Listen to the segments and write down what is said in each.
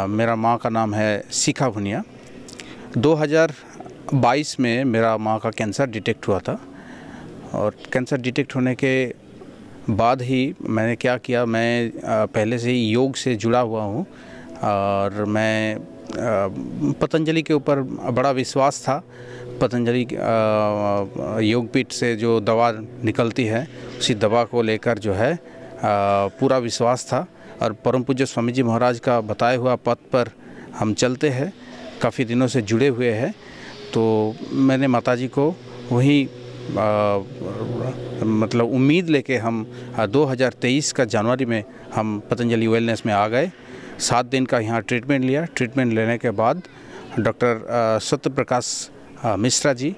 मेरा माँ का नाम है शिखा भुनिया। 2022 में मेरा माँ का कैंसर डिटेक्ट हुआ था और कैंसर डिटेक्ट होने के बाद ही मैंने क्या किया, मैं पहले से ही योग से जुड़ा हुआ हूँ और मैं पतंजलि के ऊपर बड़ा विश्वास था। पतंजलि योगपीठ से जो दवा निकलती है उसी दवा को लेकर जो है पूरा विश्वास था और परम पूज्य स्वामी जी महाराज का बताए हुआ पथ पर हम चलते हैं, काफ़ी दिनों से जुड़े हुए हैं। तो मैंने माताजी को वही मतलब उम्मीद लेके हम 2023 का जनवरी में हम पतंजलि वेलनेस में आ गए। 7 दिन का यहाँ ट्रीटमेंट लिया। ट्रीटमेंट लेने के बाद डॉक्टर सत्य प्रकाश मिश्रा जी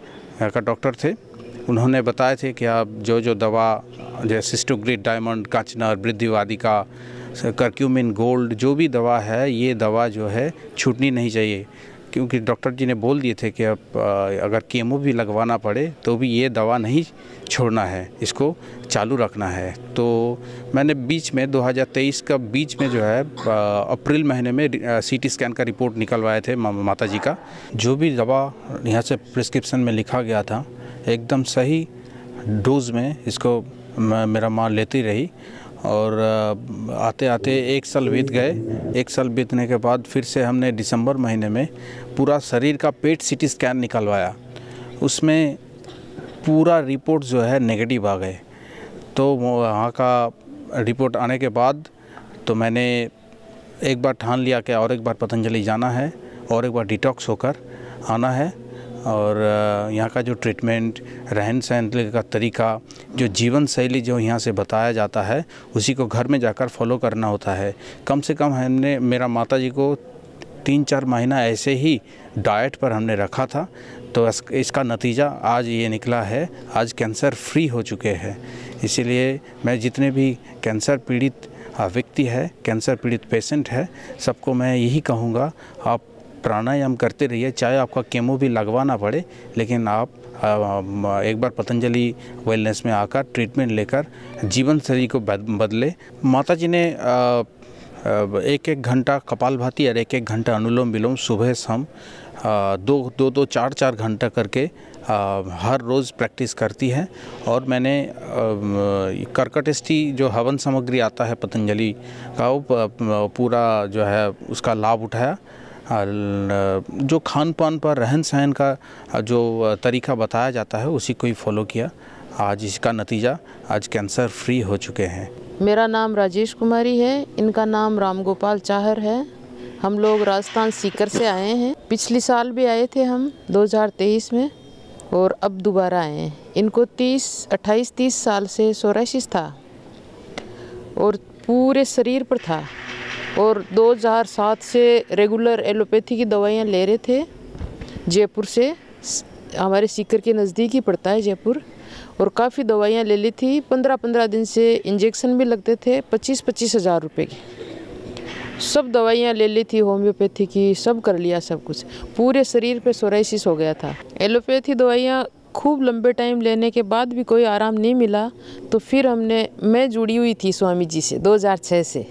का डॉक्टर थे, उन्होंने बताए थे कि आप जो दवा जैसे सिस्टोग्रिड, डायमंड, कांचनर, वृद्धिवादिका, करक्यूमिन गोल्ड, जो भी दवा है, ये दवा जो है छूटनी नहीं चाहिए, क्योंकि डॉक्टर जी ने बोल दिए थे कि अब अगर कीमो भी लगवाना पड़े तो भी ये दवा नहीं छोड़ना है, इसको चालू रखना है। तो मैंने बीच में 2023 का बीच में जो है अप्रैल महीने में CT स्कैन का रिपोर्ट निकलवाए थे माता जी का। जो भी दवा यहाँ से प्रिस्क्रिप्शन में लिखा गया था एकदम सही डोज में इसको मेरा माँ लेती रही और आते आते 1 साल बीत गए। 1 साल बीतने के बाद फिर से हमने दिसंबर महीने में पूरा शरीर का पेट CT स्कैन निकलवाया। उसमें पूरा रिपोर्ट जो है नेगेटिव आ गए। तो वहाँ का रिपोर्ट आने के बाद तो मैंने एक बार ठान लिया कि और एक बार पतंजलि जाना है और एक बार डिटॉक्स होकर आना है और यहाँ का जो ट्रीटमेंट, रहन सहन का तरीका, जो जीवन शैली जो यहाँ से बताया जाता है उसी को घर में जाकर फॉलो करना होता है। कम से कम हमने मेरा माताजी को 3-4 महीना ऐसे ही डाइट पर हमने रखा था। तो इसका नतीजा आज ये निकला है, आज कैंसर फ्री हो चुके हैं। इसीलिए मैं जितने भी कैंसर पीड़ित व्यक्ति है, कैंसर पीड़ित पेशेंट है, सबको मैं यही कहूँगा, आप प्राणायाम करते रहिए, चाहे आपका केमो भी लगवाना पड़े, लेकिन आप एक बार पतंजलि वेलनेस में आकर ट्रीटमेंट लेकर जीवन शैली को बदले। माता जी ने 1-1 घंटा कपालभाति और 1-1 घंटा अनुलोम विलोम सुबह शाम 2-2, 4-4 घंटा करके हर रोज़ प्रैक्टिस करती है। और मैंने कर्कटेष्टि जो हवन सामग्री आता है पतंजलि का, वो पूरा जो है उसका लाभ उठाया। जो खान पान पर, रहन सहन का जो तरीका बताया जाता है उसी को ही फॉलो किया। आज इसका नतीजा, आज कैंसर फ्री हो चुके हैं। मेरा नाम राजेश कुमारी है, इनका नाम राम गोपाल चाहर है। हम लोग राजस्थान सीकर से आए हैं। पिछले साल भी आए थे हम 2023 में और अब दोबारा आए हैं। इनको 28-30 साल से सोराइसिस था और पूरे शरीर पर था और 2007 से रेगुलर एलोपैथी की दवाइयाँ ले रहे थे। जयपुर से, हमारे सीकर के नज़दीक ही पड़ता है जयपुर, और काफ़ी दवाइयाँ ले ली थी। 15-15 दिन से इंजेक्शन भी लगते थे 25-25 हज़ार रुपये की। सब दवाइयाँ ले ली थी, होम्योपैथी की, सब कर लिया, सब कुछ। पूरे शरीर पे सोराइसिस हो गया था। एलोपैथी दवाइयाँ खूब लंबे टाइम लेने के बाद भी कोई आराम नहीं मिला। तो फिर मैं जुड़ी हुई थी स्वामी जी से 2006 से।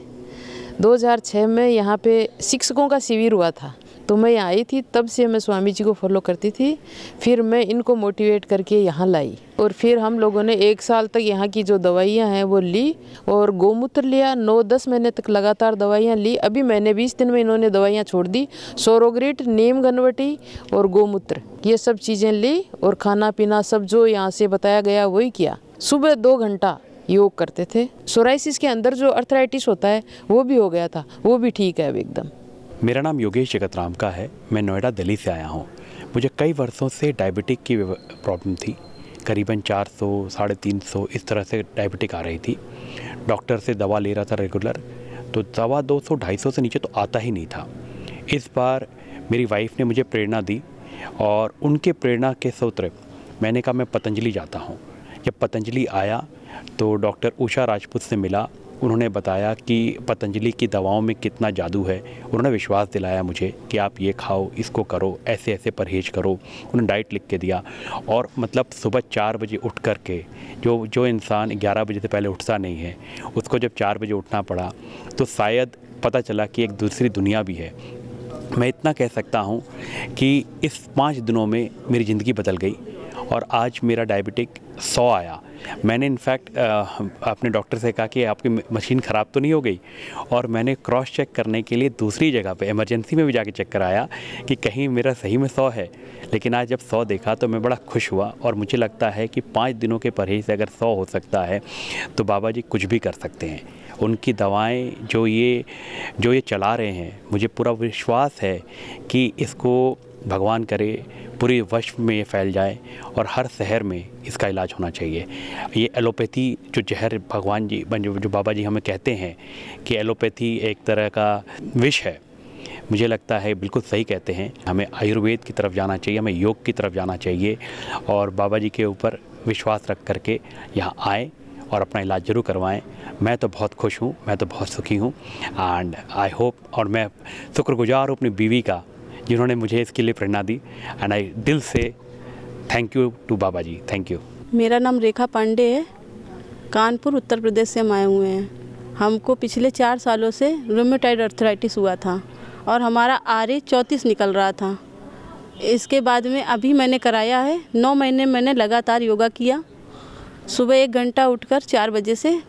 2006 में यहाँ पे शिक्षकों का शिविर हुआ था, तो मैं यहाँ आई थी। तब से मैं स्वामी जी को फॉलो करती थी। फिर मैं इनको मोटिवेट करके यहाँ लाई और फिर हम लोगों ने 1 साल तक यहाँ की जो दवाइयाँ हैं वो ली और गोमूत्र लिया। 9-10 महीने तक लगातार दवाइयाँ ली। अभी मैंने 20 दिन में इन्होंने दवाइयाँ छोड़ दी। सोरोग्रिट, नीम घनवटी और गोमूत्र, ये सब चीज़ें ली और खाना पीना सब जो यहाँ से बताया गया वही किया। सुबह 2 घंटा योग करते थे। सोराइसिस के अंदर जो अर्थराइटिस होता है वो भी हो गया था, वो भी ठीक है अब एकदम। मेरा नाम योगेश जगतराम का है। मैं नोएडा, दिल्ली से आया हूँ। मुझे कई वर्षों से डायबिटिक की प्रॉब्लम थी। करीबन 400, 350 इस तरह से डायबिटिक आ रही थी। डॉक्टर से दवा ले रहा था रेगुलर, तो दवा 200-250 से नीचे तो आता ही नहीं था। इस बार मेरी वाइफ ने मुझे प्रेरणा दी और उनके प्रेरणा के सूत्र मैंने कहा मैं पतंजलि जाता हूँ। जब पतंजलि आया तो डॉक्टर उषा राजपूत से मिला उन्होंने बताया कि पतंजलि की दवाओं में कितना जादू है। उन्होंने विश्वास दिलाया मुझे कि आप ये खाओ, इसको करो, ऐसे ऐसे परहेज़ करो। उन्होंने डाइट लिख के दिया और मतलब सुबह 4 बजे उठ कर के जो इंसान 11 बजे से पहले उठता नहीं है, उसको जब 4 बजे उठना पड़ा तो शायद पता चला कि एक दूसरी दुनिया भी है। मैं इतना कह सकता हूँ कि इस 5 दिनों में मेरी ज़िंदगी बदल गई और आज मेरा डायबिटिक 100 आया। मैंने इनफैक्ट अपने डॉक्टर से कहा कि आपकी मशीन ख़राब तो नहीं हो गई, और मैंने क्रॉस चेक करने के लिए दूसरी जगह पे इमरजेंसी में भी जाके चेक कराया कि कहीं मेरा सही में 100 है। लेकिन आज जब 100 देखा तो मैं बड़ा खुश हुआ और मुझे लगता है कि 5 दिनों के परहेज़ से अगर 100 हो सकता है तो बाबा जी कुछ भी कर सकते हैं। उनकी दवाएं जो ये चला रहे हैं, मुझे पूरा विश्वास है कि इसको भगवान करे पूरी विश्व में ये फैल जाए और हर शहर में इसका इलाज होना चाहिए। ये एलोपैथी जो जहर भगवान जी जो बाबा जी हमें कहते हैं कि एलोपैथी एक तरह का विष है, मुझे लगता है बिल्कुल सही कहते हैं। हमें आयुर्वेद की तरफ जाना चाहिए, हमें योग की तरफ जाना चाहिए और बाबा जी के ऊपर विश्वास रख करके यहाँ आएँ और अपना इलाज ज़रूर करवाएं। मैं तो बहुत खुश हूँ, मैं तो बहुत सुखी हूँ एंड आई होप, और मैं शुक्रगुजार हूँ अपनी बीवी का जिन्होंने मुझे इसके लिए प्रेरणा दी एंड आई दिल से thank you to Baba ji, thank you. मेरा नाम रेखा पांडे है, कानपुर उत्तर प्रदेश से हम आए हुए हैं। हमको पिछले 4 सालों से रूमेटॉइड अर्थराइटिस हुआ था और हमारा RA 34 निकल रहा था। इसके बाद में अभी मैंने कराया है 9 महीने मैंने लगातार योगा किया। सुबह 1 घंटा उठकर 4 बजे से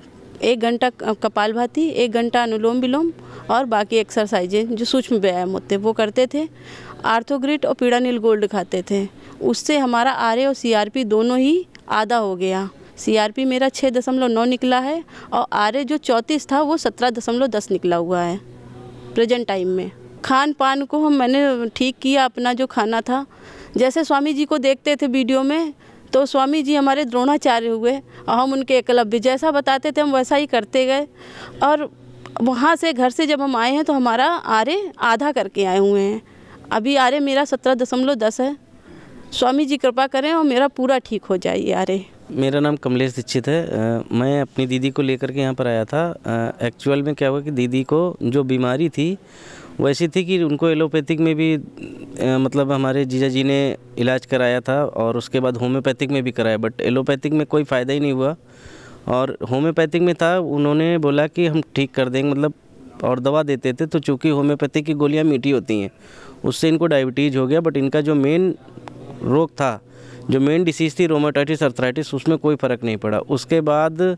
1 घंटा कपालभाति, 1 घंटा अनुलोम विलोम और बाकी एक्सरसाइजें जो सूक्ष्म व्यायाम होते वो करते थे। आर्थोग्रिट और पीड़ानिल गोल्ड खाते थे। उससे हमारा RA और CRP दोनों ही आधा हो गया। CRP मेरा 6.9 निकला है और RA जो 34 था वो 17.10 निकला हुआ है प्रेजेंट टाइम में। खान पान को मैंने ठीक किया, अपना जो खाना था जैसे स्वामी जी को देखते थे वीडियो में, तो स्वामी जी हमारे द्रोणाचार्य हुए और हम उनके एकलव्य, जैसा बताते थे हम वैसा ही करते गए। और वहाँ से घर से जब हम आए हैं तो हमारा RA आधा करके आए हुए हैं। अभी RA मेरा 17.10 है। स्वामी जी कृपा करें और मेरा पूरा ठीक हो जाए ये RA। मेरा नाम कमलेश दीक्षित है। मैं अपनी दीदी को लेकर के यहाँ पर आया था। एक्चुअल में क्या हुआ कि दीदी को जो बीमारी थी वैसी थी कि उनको एलोपैथिक में भी मतलब हमारे जीजा जी ने इलाज कराया था और उसके बाद होम्योपैथिक में भी कराया, बट एलोपैथिक में कोई फ़ायदा ही नहीं हुआ। और होम्योपैथिक में था, उन्होंने बोला कि हम ठीक कर देंगे मतलब, और दवा देते थे। तो चूँकि होम्योपैथिक की गोलियाँ मीठी होती हैं, उससे इनको डायबिटीज़ हो गया। बट इनका जो मेन रोग था, जो मेन डिसीज़ थी रूमेटाइटिस अर्थराइटिस, उसमें कोई फ़र्क नहीं पड़ा। उसके बाद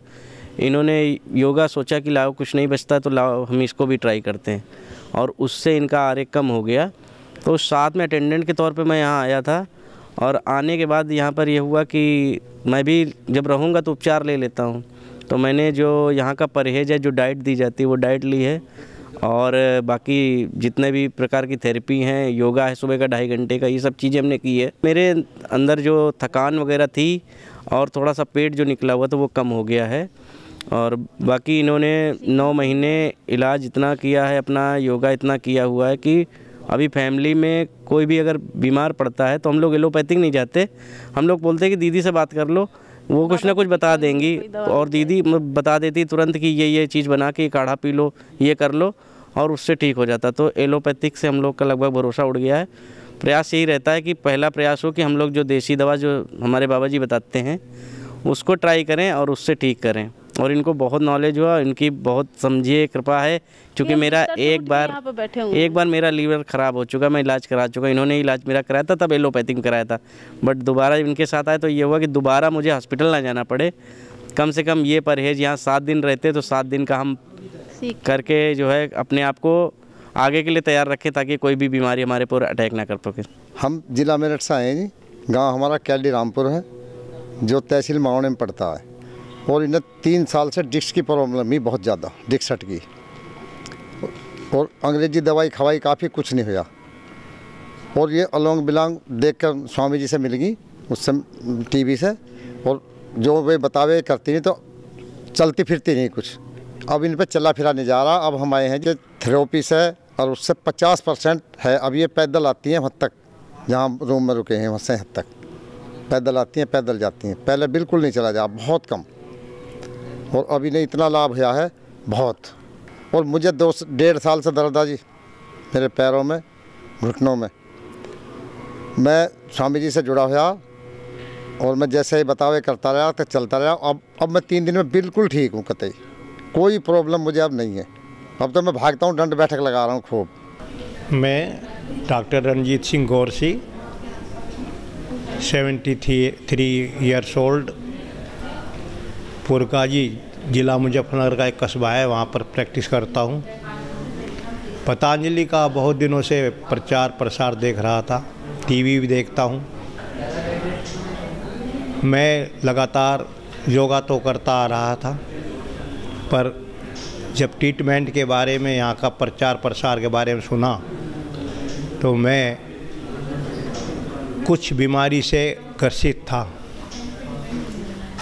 इन्होंने योगा सोचा कि लाओ कुछ नहीं बचता तो लाओ हम इसको भी ट्राई करते हैं, और उससे इनका RA कम हो गया। तो साथ में अटेंडेंट के तौर पे मैं यहाँ आया था और आने के बाद यहाँ पर ये हुआ कि मैं भी जब रहूँगा तो उपचार ले लेता हूँ। तो मैंने जो यहाँ का परहेज़ है, जो डाइट दी जाती है वो डाइट ली है, और बाकी जितने भी प्रकार की थेरेपी हैं, योगा है सुबह का 2.5 घंटे का, ये सब चीज़ें हमने की है। मेरे अंदर जो थकान वगैरह थी और थोड़ा सा पेट जो निकला हुआ था वो कम हो गया है। और बाकी इन्होंने 9 महीने इलाज इतना किया है, अपना योगा इतना किया हुआ है कि अभी फैमिली में कोई भी अगर बीमार पड़ता है तो हम लोग एलोपैथिक नहीं जाते, हम लोग बोलते हैं कि दीदी से बात कर लो, वो कुछ ना कुछ बता देंगी। और दीदी बता देती तुरंत कि ये चीज़ बना के काढ़ा पी लो, ये कर लो, और उससे ठीक हो जाता। तो एलोपैथिक से हम लोग का लगभग भरोसा उड़ गया है। प्रयास यही रहता है कि पहला प्रयास हो कि हम लोग जो देसी दवा जो हमारे बाबा जी बताते हैं उसको ट्राई करें और उससे ठीक करें। और इनको बहुत नॉलेज हुआ, इनकी बहुत समझिए कृपा है, क्योंकि मेरा एक बार मेरा लीवर ख़राब हो चुका, मैं इलाज करा चुका। इन्होंने इलाज मेरा कराया था, तब एलोपैथिक में कराया था, बट दोबारा इनके साथ आए तो ये हुआ कि दोबारा मुझे हॉस्पिटल ना जाना पड़े। कम से कम ये परहेज़ यहाँ 7 दिन रहते तो 7 दिन का हम करके जो है अपने आप को आगे के लिए तैयार रखें, ताकि कोई भी बीमारी हमारे पर अटैक ना कर सके। हम जिला मेरठ से आए हैं जी। गाँव हमारा कैडी रामपुर है, जो तहसील मावने में पड़ता है। और इन्हें 3 साल से डिस्क की प्रॉब्लम ही बहुत ज़्यादा, डिस्क हट गई, और अंग्रेजी दवाई खवाई काफ़ी कुछ नहीं हुआ। और ये अलोंग बिलोंग देखकर स्वामी जी से मिल गई उससे टीवी से, और जो वे बतावे करती नहीं तो चलती फिरती नहीं कुछ। अब इन पर चला फिरा नहीं जा रहा। अब हम आए हैं जो थेरेपी से, और उससे 50% है। अब ये पैदल आती हैं वहाँ तक, जहाँ रूम में रुके हैं वहाँ से हद तक पैदल आती हैं, पैदल जाती हैं। पहले बिल्कुल नहीं चला जा, बहुत कम। और अभी ने इतना लाभ हुआ है, बहुत। और मुझे 2.5 साल से दर्द है जी मेरे पैरों में, घुटनों में। मैं स्वामी जी से जुड़ा हुआ और मैं जैसे ही बतावे करता रहा तो चलता रहा। अब मैं 3 दिन में बिल्कुल ठीक हूँ, कतई कोई प्रॉब्लम मुझे अब नहीं है। अब तो मैं भागता हूँ, दंड बैठक लगा रहा हूँ खूब। मैं doctor Ranjit Singh Gaursi, 73 years old, Purkazi ज़िला मुजफ्फरनगर का एक कस्बा है, वहाँ पर प्रैक्टिस करता हूँ। पतंजलि का बहुत दिनों से प्रचार प्रसार देख रहा था, टीवी भी देखता हूँ। मैं लगातार योगा तो करता आ रहा था, पर जब ट्रीटमेंट के बारे में, यहाँ का प्रचार प्रसार के बारे में सुना तो मैं कुछ बीमारी से ग्रसित था।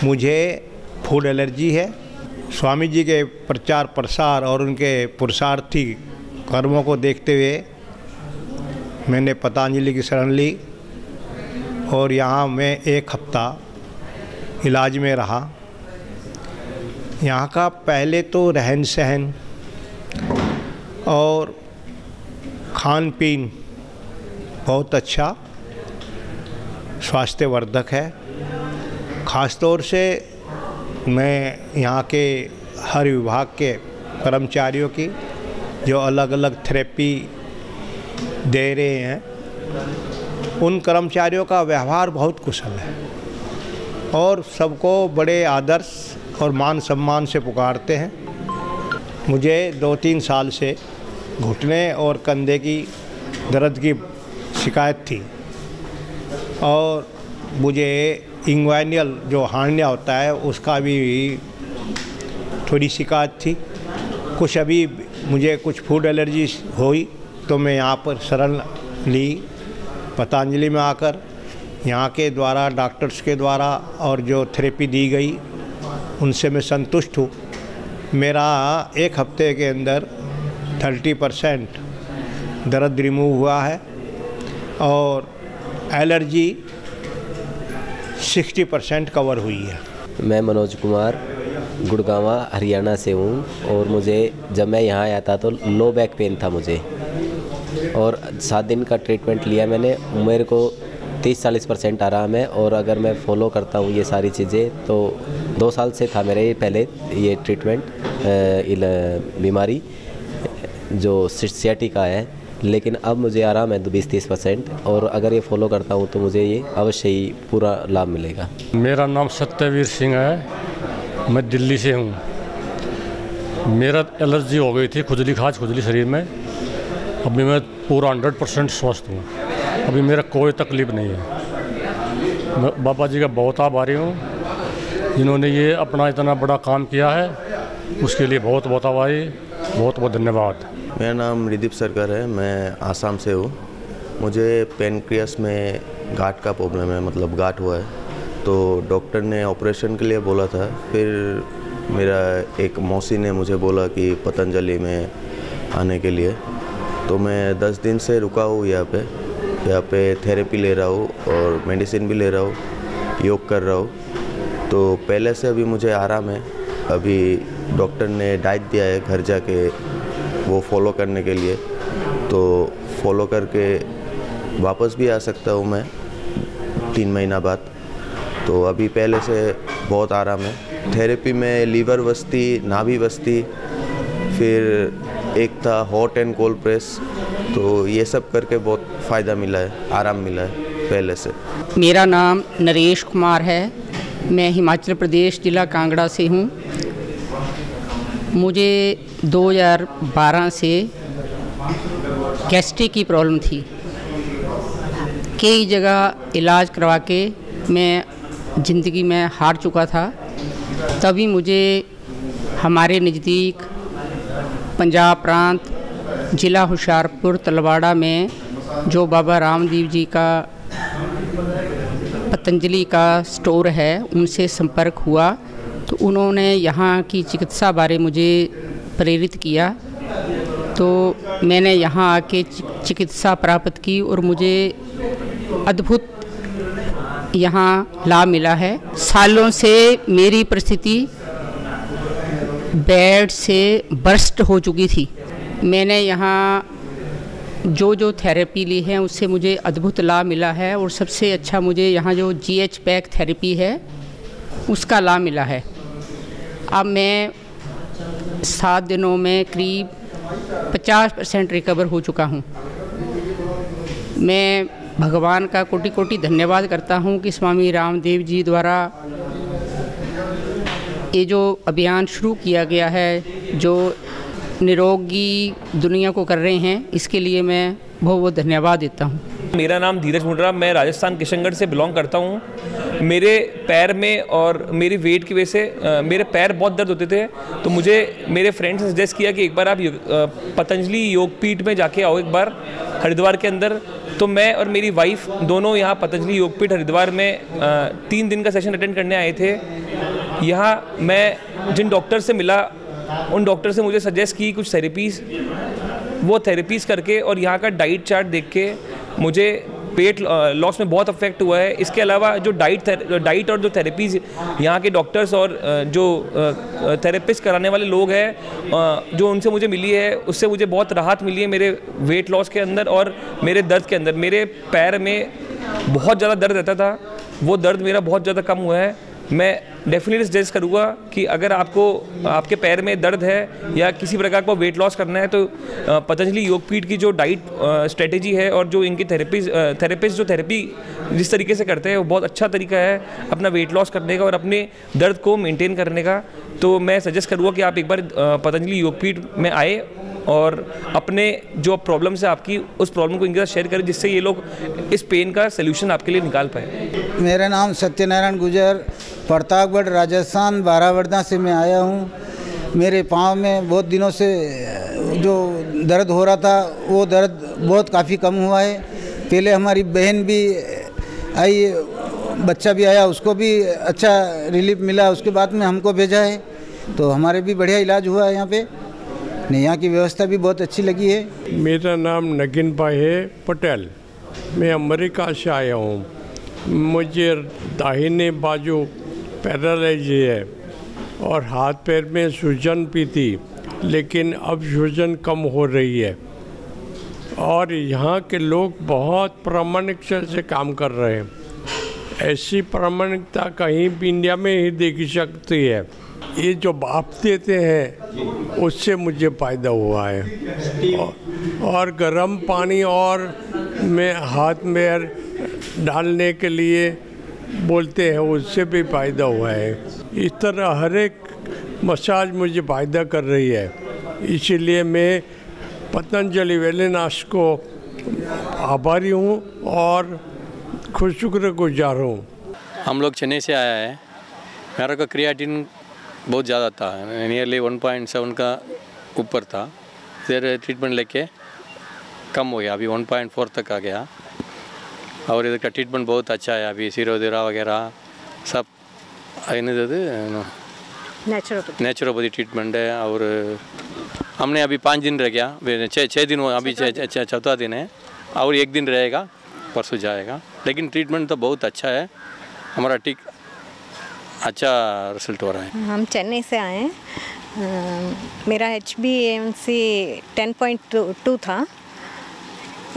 मुझे फूड एलर्जी है। स्वामी जी के प्रचार प्रसार और उनके पुरुषार्थी कर्मों को देखते हुए मैंने पतंजलि की शरण ली और यहाँ मैं 1 हफ्ता इलाज में रहा। यहाँ का पहले तो रहन सहन और खान पीन बहुत अच्छा स्वास्थ्यवर्धक है। ख़ास तौर से मैं यहाँ के हर विभाग के कर्मचारियों की जो अलग अलग थेरेपी दे रहे हैं, उन कर्मचारियों का व्यवहार बहुत कुशल है और सबको बड़े आदर्श और मान सम्मान से पुकारते हैं। मुझे 2-3 साल से घुटने और कंधे की दर्द की शिकायत थी और मुझे इंग्वाइनल जो हार्निया होता है उसका भी थोड़ी शिकायत थी। कुछ अभी मुझे कुछ फूड एलर्जी हुई तो मैं यहाँ पर शरण ली पतंजलि में आकर। यहाँ के द्वारा, डॉक्टर्स के द्वारा और जो थेरेपी दी गई उनसे मैं संतुष्ट हूँ। मेरा 1 हफ्ते के अंदर 30% दर्द रिमूव हुआ है और एलर्जी 60% कवर हुई है। मैं मनोज कुमार गुड़गांवा हरियाणा से हूँ और मुझे जब मैं यहाँ आया था तो लो बैक पेन था मुझे और 7 दिन का ट्रीटमेंट लिया मैंने। मेरे को 30-40% आराम है और अगर मैं फॉलो करता हूँ ये सारी चीज़ें तो 2 साल से था मेरे पहले ये ट्रीटमेंट बीमारी जो सियाटिका है, लेकिन अब मुझे आराम है 20-30% और अगर ये फॉलो करता हूँ तो मुझे ये अवश्य ही पूरा लाभ मिलेगा। मेरा नाम सत्यवीर सिंह है, मैं दिल्ली से हूँ। मेरा एलर्जी हो गई थी, खुजली खाज खुजली शरीर में। अभी मैं पूरा 100% स्वस्थ हूँ, अभी मेरा कोई तकलीफ़ नहीं है। मैं बाबा जी का बहुत आभारी हूँ जिन्होंने ये अपना इतना बड़ा काम किया है, उसके लिए बहुत बहुत आभारी, बहुत बहुत धन्यवाद। मेरा नाम रिदीप सरकार है, मैं आसाम से हूँ। मुझे पेनक्रियास में गांठ का प्रॉब्लम है, मतलब गांठ हुआ है, तो डॉक्टर ने ऑपरेशन के लिए बोला था। फिर मेरा एक मौसी ने मुझे बोला कि पतंजलि में आने के लिए, तो मैं 10 दिन से रुका हूँ यहाँ पे थेरेपी ले रहा हूँ और मेडिसिन भी ले रहा हूँ, योग कर रहा हूँ। तो पहले से अभी मुझे आराम है। अभी डॉक्टर ने डाइट दिया है घर जाके वो फॉलो करने के लिए, तो फॉलो करके वापस भी आ सकता हूँ मैं 3 महीना बाद। तो अभी पहले से बहुत आराम है। थेरेपी में लीवर बस्ती, नाभि बस्ती, फिर एक था हॉट एंड कोल्ड प्रेस, तो ये सब करके बहुत फ़ायदा मिला है, आराम मिला है पहले से। मेरा नाम नरेश कुमार है, मैं हिमाचल प्रदेश ज़िला कांगड़ा से हूँ। मुझे 2012 से गैस्ट्रिक की प्रॉब्लम थी। कई जगह इलाज करवा के मैं ज़िंदगी में हार चुका था। तभी मुझे हमारे नज़दीक पंजाब प्रांत ज़िला होशियारपुर तलवाड़ा में जो बाबा रामदेव जी का पतंजलि का स्टोर है उनसे संपर्क हुआ, तो उन्होंने यहाँ की चिकित्सा बारे मुझे प्रेरित किया। तो मैंने यहाँ आके चिकित्सा प्राप्त की और मुझे अद्भुत यहाँ लाभ मिला है। सालों से मेरी परिस्थिति बेड से बर्स्ट हो चुकी थी। मैंने यहाँ जो थेरेपी ली है उससे मुझे अद्भुत लाभ मिला है और सबसे अच्छा मुझे यहाँ जो GH पैक थेरेपी है उसका लाभ मिला है। अब मैं 7 दिनों में करीब 50% रिकवर हो चुका हूँ। मैं भगवान का कोटि कोटि धन्यवाद करता हूँ कि स्वामी रामदेव जी द्वारा ये जो अभियान शुरू किया गया है, जो निरोगी दुनिया को कर रहे हैं, इसके लिए मैं बहुत बहुत धन्यवाद देता हूँ। मेरा नाम धीरज मुंडरा, मैं राजस्थान किशनगढ़ से बिलोंग करता हूँ। मेरे पैर में और मेरी वेट की वजह से मेरे पैर बहुत दर्द होते थे, तो मुझे मेरे फ्रेंड्स ने सजेस्ट किया कि एक बार आप पतंजलि योगपीठ में जाके आओ एक बार हरिद्वार के अंदर। तो मैं और मेरी वाइफ दोनों यहाँ पतंजलि योगपीठ हरिद्वार में 3 दिन का सेशन अटेंड करने आए थे। यहाँ मैं जिन डॉक्टर से मिला, उन डॉक्टर से मुझे सजेस्ट की कुछ थेरेपीज़, वो थेरेपीज़ करके और यहाँ का डाइट चार्ट देख के मुझे वेट लॉस में बहुत अफेक्ट हुआ है। इसके अलावा जो डाइट और जो थेरेपीज़ यहाँ के डॉक्टर्स और जो थेरेपिस्ट कराने वाले लोग हैं जो उनसे मुझे मिली है, उससे मुझे बहुत राहत मिली है मेरे वेट लॉस के अंदर और मेरे दर्द के अंदर। मेरे पैर में बहुत ज़्यादा दर्द रहता था, वो दर्द मेरा बहुत ज़्यादा कम हुआ है। मैं डेफिनेटली सजेस्ट करूँगा कि अगर आपको आपके पैर में दर्द है या किसी प्रकार का वेट लॉस करना है, तो पतंजलि योगपीठ की जो डाइट स्ट्रेटेजी है और जो इनकी थेरेपिस्ट जो थेरेपी जिस तरीके से करते हैं, वो बहुत अच्छा तरीका है अपना वेट लॉस करने का और अपने दर्द को मेंटेन करने का। तो मैं सजेस्ट करूँगा कि आप एक बार पतंजलि योगपीठ में आए और अपने जो प्रॉब्लम्स है आपकी, उस प्रॉब्लम को इनके साथ शेयर करें, जिससे ये लोग इस पेन का सलूशन आपके लिए निकाल पाए। मेरा नाम सत्यनारायण गुजर, प्रतापगढ़ राजस्थान बारावरदा से मैं आया हूँ। मेरे पाँव में बहुत दिनों से जो दर्द हो रहा था, वो दर्द बहुत काफ़ी कम हुआ है। पहले हमारी बहन भी आई, बच्चा भी आया, उसको भी अच्छा रिलीफ मिला। उसके बाद में हमको भेजा है, तो हमारे भी बढ़िया इलाज हुआ है यहाँ पे। यहाँ की व्यवस्था भी बहुत अच्छी लगी है। मेरा नाम नगिन भाई है पटेल, मैं अमेरिका से आया हूँ। मुझे दाहिने बाजू पैरालाइज है और हाथ पैर में सूजन भी थी, लेकिन अब सूजन कम हो रही है और यहाँ के लोग बहुत प्रामाणिकता से काम कर रहे हैं। ऐसी प्रामाणिकता कहीं भी इंडिया में ही देखी सकती है। ये जो भाप देते हैं उससे मुझे फ़ायदा हुआ है और गर्म पानी और में हाथ में डालने के लिए बोलते हैं, उससे भी फ़ायदा हुआ है। इस तरह हर एक मसाज मुझे फ़ायदा कर रही है, इसीलिए मैं पतंजलि वेलनेस को आभारी हूँ और शुक्रगुजार हूँ। हम लोग चेन्नई से आया है। मेरा का क्रिएटिन बहुत ज़्यादा था, नियरली 1.7 का ऊपर था। फिर ट्रीटमेंट लेके कम हो गया, अभी 1.4 तक आ गया और इधर का ट्रीटमेंट बहुत अच्छा है। अभी सिरोधरा वगैरह सब नेचुरोपैथी ट्रीटमेंट है और हमने अभी 5 दिन रह गया, 6 दिन हुआ, अभी 4था दिन है और 1 दिन रहेगा, परसों जाएगा। लेकिन ट्रीटमेंट तो बहुत अच्छा है, हमारा ठीक अच्छा रिजल्ट हो रहा है। हम चेन्नई से आए हैं। मेरा HbA1c 10.2 था,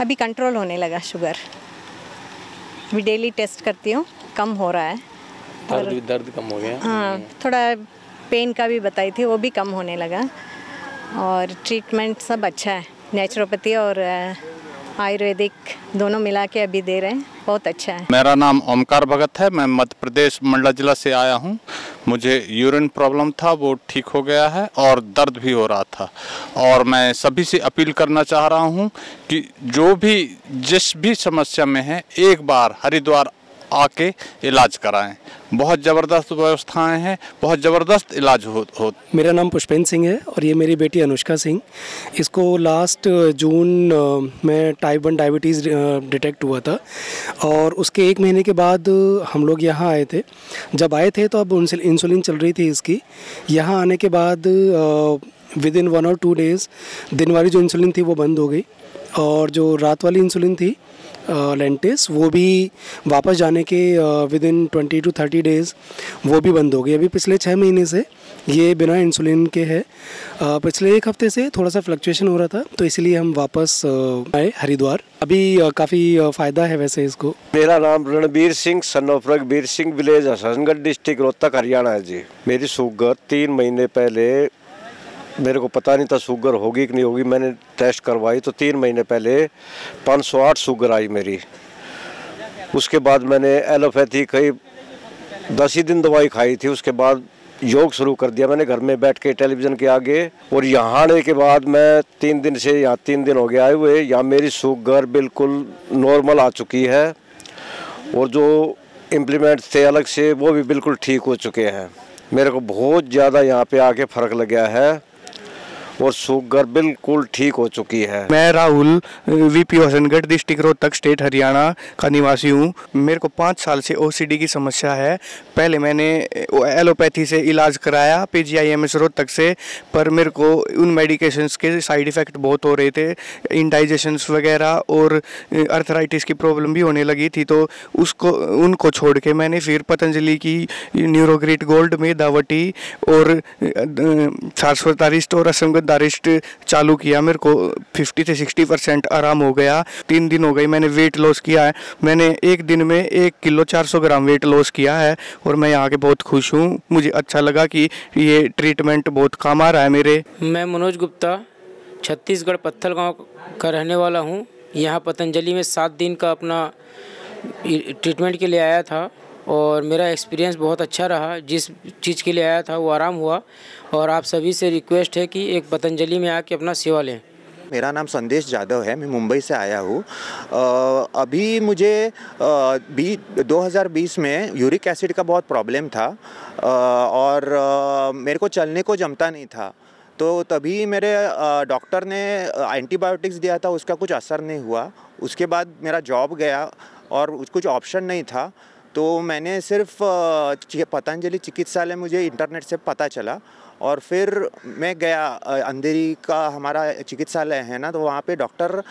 अभी कंट्रोल होने लगा शुगर। अभी डेली टेस्ट करती हूँ, कम हो रहा है। दर्द कम हो गया। हाँ, थोड़ा पेन का भी बताई थी, वो भी कम होने लगा और ट्रीटमेंट सब अच्छा है। नेचुरोपैथी और आयुर्वेदिक दोनों मिला के अभी दे रहे हैं, बहुत अच्छा है। मेरा नाम ओमकार भगत है, मैं मध्य प्रदेश मंडला जिला से आया हूँ। मुझे यूरिन प्रॉब्लम था, वो ठीक हो गया है और दर्द भी हो रहा था। और मैं सभी से अपील करना चाह रहा हूँ कि जो भी जिस भी समस्या में है, एक बार हरिद्वार आके इलाज कराएं। बहुत ज़बरदस्त व्यवस्थाएं हैं, बहुत ज़बरदस्त इलाज हो। मेरा नाम पुष्पेंद्र सिंह है और ये मेरी बेटी अनुष्का सिंह। इसको लास्ट जून में टाइप 1 डायबिटीज़ डिटेक्ट हुआ था और उसके 1 महीने के बाद हम लोग यहाँ आए थे। जब आए थे तो अब इंसुलिन चल रही थी इसकी। यहाँ आने के बाद विदिन 1 और 2 डेज़ दिन वाली जो इंसुलिन थी वो बंद हो गई और जो रात वाली इंसुलिन थी लेंटिस, वो भी वापस जाने के विद इन 20 to 30 डेज़ वो भी बंद हो गई। अभी पिछले 6 महीने से ये बिना इंसुलिन के है। पिछले 1 हफ्ते से थोड़ा सा फ्लक्चुएशन हो रहा था, तो इसलिए हम वापस आए हरिद्वार। अभी काफ़ी फ़ायदा है वैसे इसको। मेरा नाम Ranbir Singh, son of Raghbir Singh, village Hasangarh, district Rohtak, Haryana है जी। मेरी शुगर 3 महीने पहले, मेरे को पता नहीं था शुगर होगी कि नहीं होगी, मैंने टेस्ट करवाई तो 3 महीने पहले 508 शुगर आई मेरी। उसके बाद मैंने एलोपैथी कई 10 ही दिन दवाई खाई थी। उसके बाद योग शुरू कर दिया मैंने घर में बैठ के टेलीविज़न के आगे, और यहाँ आने के बाद मैं 3 दिन से, यहाँ 3 दिन हो गया आए हुए, यहाँ मेरी शुगर बिल्कुल नॉर्मल आ चुकी है, और जो इम्प्लीमेंट थे अलग से वो भी बिल्कुल ठीक हो चुके हैं। मेरे को बहुत ज़्यादा यहाँ पे आके फ़र्क लग गया है और शुगर बिल्कुल ठीक हो चुकी है। मैं Rahul, VP Hasangarh, district Rohtak, state Haryana का निवासी हूँ। मेरे को 5 साल से ओसीडी की समस्या है। पहले मैंने एलोपैथी से इलाज कराया PGIMS रोहतक से, पर मेरे को उन मेडिकेशंस के साइड इफ़ेक्ट बहुत हो रहे थे, इंडाइजेशंस वगैरह, और अर्थराइटिस की प्रॉब्लम भी होने लगी थी। तो उनको छोड़ के मैंने फिर पतंजलि की न्यूरोग्रिट गोल्ड में दावटी और सारस्वतारिस्ट और असंगत दारिस्ट चालू किया। मेरे को 50 से 60% आराम हो गया। 3 दिन हो गए मैंने वेट लॉस किया है। मैंने 1 दिन में 1 किलो 400 ग्राम वेट लॉस किया है, और मैं यहाँ के बहुत खुश हूँ। मुझे अच्छा लगा कि ये ट्रीटमेंट बहुत काम आ रहा है मेरे। मैं मनोज गुप्ता, छत्तीसगढ़ पत्थल गाँव का रहने वाला हूँ। यहाँ पतंजलि में 7 दिन का अपना ट्रीटमेंट के लिए आया था, और मेरा एक्सपीरियंस बहुत अच्छा रहा। जिस चीज़ के लिए आया था वो आराम हुआ, और आप सभी से रिक्वेस्ट है कि एक पतंजलि में आके अपना सेवा लें। मेरा नाम संदेश यादव है, मैं मुंबई से आया हूँ। अभी मुझे 2020 में यूरिक एसिड का बहुत प्रॉब्लम था, और मेरे को चलने को जमता नहीं था। तो तभी मेरे डॉक्टर ने एंटीबायोटिक्स दिया था, उसका कुछ असर नहीं हुआ। उसके बाद मेरा जॉब गया और कुछ ऑप्शन नहीं था, तो मैंने सिर्फ पतंजलि चिकित्सालय मुझे इंटरनेट से पता चला, और फिर मैं गया। अंधेरी का हमारा चिकित्सालय है ना, तो वहाँ पे डॉक्टर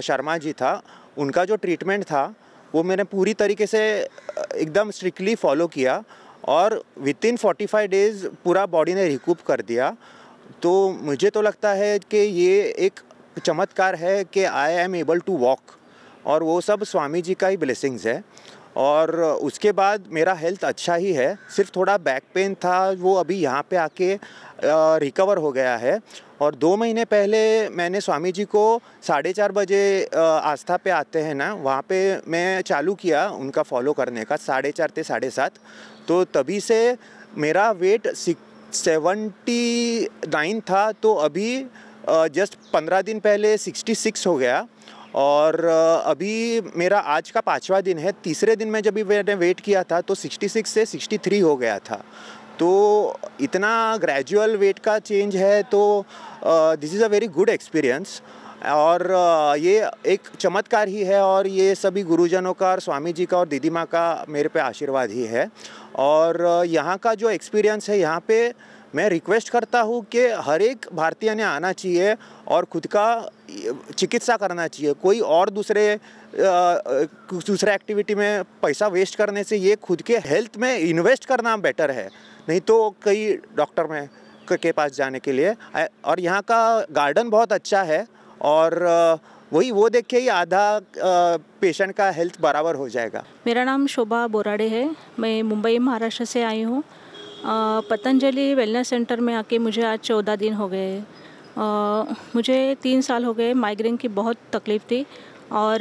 शर्मा जी था। उनका जो ट्रीटमेंट था वो मैंने पूरी तरीके से एकदम स्ट्रिक्टली फॉलो किया, और विथिन 45 डेज़ पूरा बॉडी ने रिकूप कर दिया। तो मुझे तो लगता है कि ये एक चमत्कार है कि I am able to walk, और वो सब स्वामी जी का ही ब्लेसिंग्स है। और उसके बाद मेरा हेल्थ अच्छा ही है। सिर्फ थोड़ा बैक पेन था, वो अभी यहाँ पे आके रिकवर हो गया है। और 2 महीने पहले मैंने स्वामी जी को 4:30 बजे आस्था पे आते हैं ना, वहाँ पे मैं चालू किया उनका फॉलो करने का 4:30 से 7:30। तो तभी से मेरा वेट 79 था, तो अभी जस्ट 15 दिन पहले 66 हो गया। और अभी मेरा आज का 5वां दिन है। तीसरे दिन में जब भी मैंने वेट किया था तो 66 से 63 हो गया था। तो इतना ग्रेजुअल वेट का चेंज है, तो this is a very good experience. और ये एक चमत्कार ही है, और ये सभी गुरुजनों का और स्वामी जी का और दीदी माँ का मेरे पे आशीर्वाद ही है। और यहाँ का जो एक्सपीरियंस है, यहाँ पे मैं रिक्वेस्ट करता हूँ कि हर एक भारतीय ने आना चाहिए और खुद का चिकित्सा करना चाहिए। कोई और दूसरे एक्टिविटी में पैसा वेस्ट करने से ये खुद के हेल्थ में इन्वेस्ट करना बेटर है, नहीं तो कई डॉक्टर में के पास जाने के लिए। और यहाँ का गार्डन बहुत अच्छा है, और वो देख के ही आधा पेशेंट का हेल्थ बराबर हो जाएगा। मेरा नाम शोभा बोराड़े है, मैं मुंबई महाराष्ट्र से आई हूँ। पतंजलि वेलनेस सेंटर में आके मुझे आज 14 दिन हो गए। मुझे 3 साल हो गए। माइग्रेन की बहुत तकलीफ़ थी, और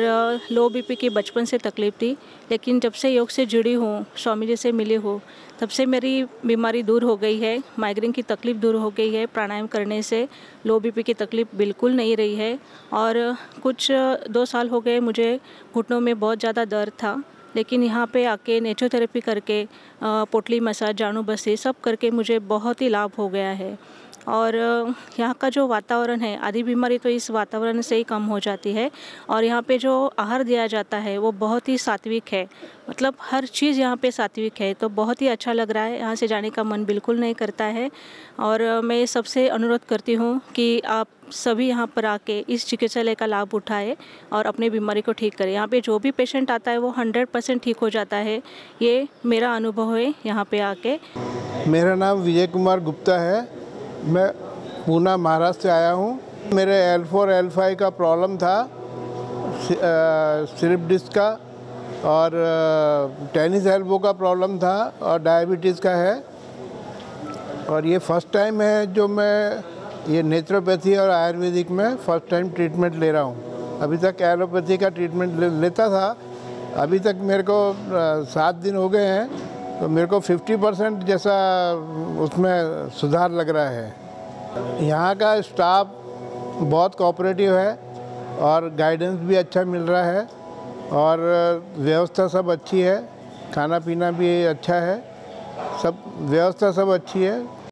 लो बीपी की बचपन से तकलीफ़ थी, लेकिन जब से योग से जुड़ी हूँ, स्वामी जी से मिली हूँ, तब से मेरी बीमारी दूर हो गई है। माइग्रेन की तकलीफ़ दूर हो गई है। प्राणायाम करने से लो बीपी की तकलीफ़ बिल्कुल नहीं रही है। और कुछ 2 साल हो गए मुझे घुटनों में बहुत ज़्यादा दर्द था, लेकिन यहाँ पे आके नेचरोथेरेपी करके, पोटली मसाज, जाणू बस्ती सब करके मुझे बहुत ही लाभ हो गया है। और यहाँ का जो वातावरण है, आधी बीमारी तो इस वातावरण से ही कम हो जाती है। और यहाँ पे जो आहार दिया जाता है वो बहुत ही सात्विक है, मतलब हर चीज़ यहाँ पे सात्विक है, तो बहुत ही अच्छा लग रहा है। यहाँ से जाने का मन बिल्कुल नहीं करता है। और मैं सबसे अनुरोध करती हूँ कि आप सभी यहाँ पर आके इस चिकित्सालय का लाभ उठाएं और अपनी बीमारी को ठीक करें। यहाँ पे जो भी पेशेंट आता है वो 100% ठीक हो जाता है, ये मेरा अनुभव है यहाँ पे आके। मेरा नाम विजय कुमार गुप्ता है, मैं पूना महाराष्ट्र से आया हूँ। मेरे L4 L5 का प्रॉब्लम था, स्लिप डिस्क का और टेनिस एल्बो का प्रॉब्लम था और डायबिटीज़ का है। और ये फर्स्ट टाइम है जो मैं ये नेचुरोपैथी और आयुर्वेदिक में फर्स्ट टाइम ट्रीटमेंट ले रहा हूँ। अभी तक एलोपैथी का ट्रीटमेंट लेता था। अभी तक मेरे को 7 दिन हो गए हैं, तो मेरे को 50% जैसा उसमें सुधार लग रहा है। यहाँ का स्टाफ बहुत कोऑपरेटिव है और गाइडेंस भी अच्छा मिल रहा है और व्यवस्था सब अच्छी है, खाना पीना भी अच्छा है, सब व्यवस्था सब अच्छी है।